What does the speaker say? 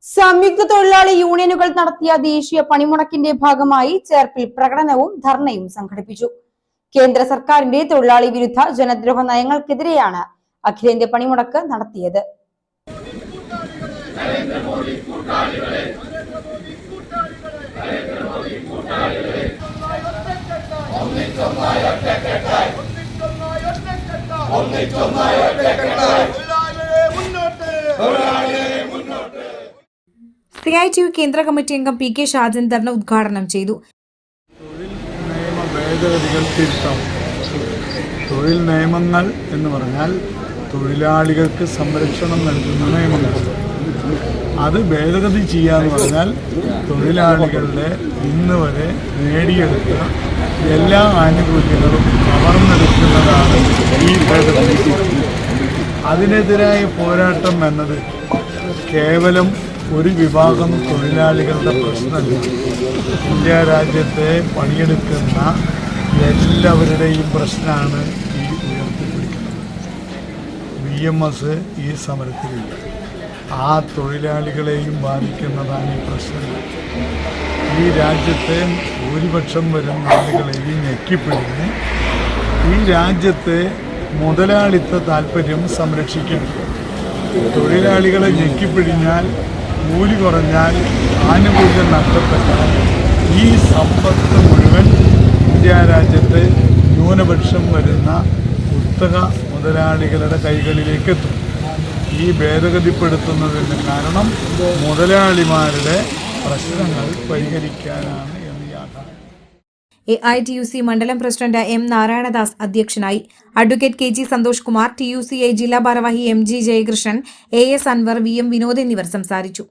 സംയുക്ത തൊഴിലാളി യൂണിയനുകൾ നടത്തിയ ദേശീയ പണിമുടക്കിന്റെ ഭാഗമായി ചേർപ്പിൽ പ്രകടനവും ധർണയും സംഘടിപ്പിച്ചു. കേന്ദ്ര സർക്കാരിന്റെ തൊഴിലാളി വിരുദ്ധ ജനദ്രോഹ നയങ്ങൾക്കെതിരെയാണ് അഖിലേന്ത്യാ പണിമുടക്ക് നടത്തിയത്. CITU കേന്ദ്ര കമ്മിറ്റി അംഗം PK ഷാജൻ ധർണ ഉദ്ഘാടനം ചെയ്തു. തൊഴിൽ നിയമങ്ങൾ എന്ന് പറഞ്ഞാൽ തൊഴിലാളികൾക്ക് സംരക്ഷണം നൽകുന്ന നിയമങ്ങൾ. അത് ഭേദഗതി ചെയ്യാന്ന് പറഞ്ഞാൽ തൊഴിലാളികളുടെ ഇന്ന് വരെ നേടിയെടുത്ത എല്ലാ ആനുകൂല്യങ്ങളും കവർന്നെടുക്കുന്നതാണ് ഈ ഭേദഗതി. അതിനെതിരായ പോരാട്ടം എന്നത് കേവലം ഒരു വിഭാഗം തൊഴിലാളികളുടെ പ്രശ്നമല്ല. ഇന്ത്യ രാജ്യത്തെ പണിയെടുക്കുന്ന എല്ലാവരുടെയും പ്രശ്നമാണ് ഈ ഉയർത്തിപ്പിടിക്കുന്നത്. BMS ഈ സമരത്തിലില്ല. ആ തൊഴിലാളികളെയും ബാധിക്കുന്നതാണ് ഈ പ്രശ്നങ്ങൾ. ഈ രാജ്യത്തെ ഭൂരിപക്ഷം വരുന്ന ആളുകളെയും ഞെക്കിപ്പിടിഞ്ഞ് ഈ രാജ്യത്തെ മുതലാളിത്ത താല്പര്യം സംരക്ഷിക്കണം. തൊഴിലാളികളെ ഞെക്കിപ്പിടിഞ്ഞാൽ, കൂലി കുറഞ്ഞാൽ, ആനുകൂല്യം നഷ്ടപ്പെട്ടാൽ ഈ സമ്പത്ത് മുഴുവൻ ഇന്ത്യ രാജ്യത്തെ ന്യൂനപക്ഷം വരുന്ന കുത്തക മുതലാളികളുടെ കൈകളിലേക്ക് എത്തും. ഈ ഭേദഗതിപ്പെടുത്തുന്നതിന് കാരണം മുതലാളിമാരുടെ പ്രശ്നങ്ങൾ പരിഹരിക്കാനാണ് എന്ന് യാഥാർത്ഥ്യം. AITUC മണ്ഡലം പ്രസിഡന്റ് M നാരായണദാസ് അധ്യക്ഷനായി. Advocate KG Santhosh Kumar, TUCI ജില്ലാ ഭാരവാഹി MG Jayakrishnan, AS Anwar, VM Vinod എന്നിവർ സംസാരിച്ചു.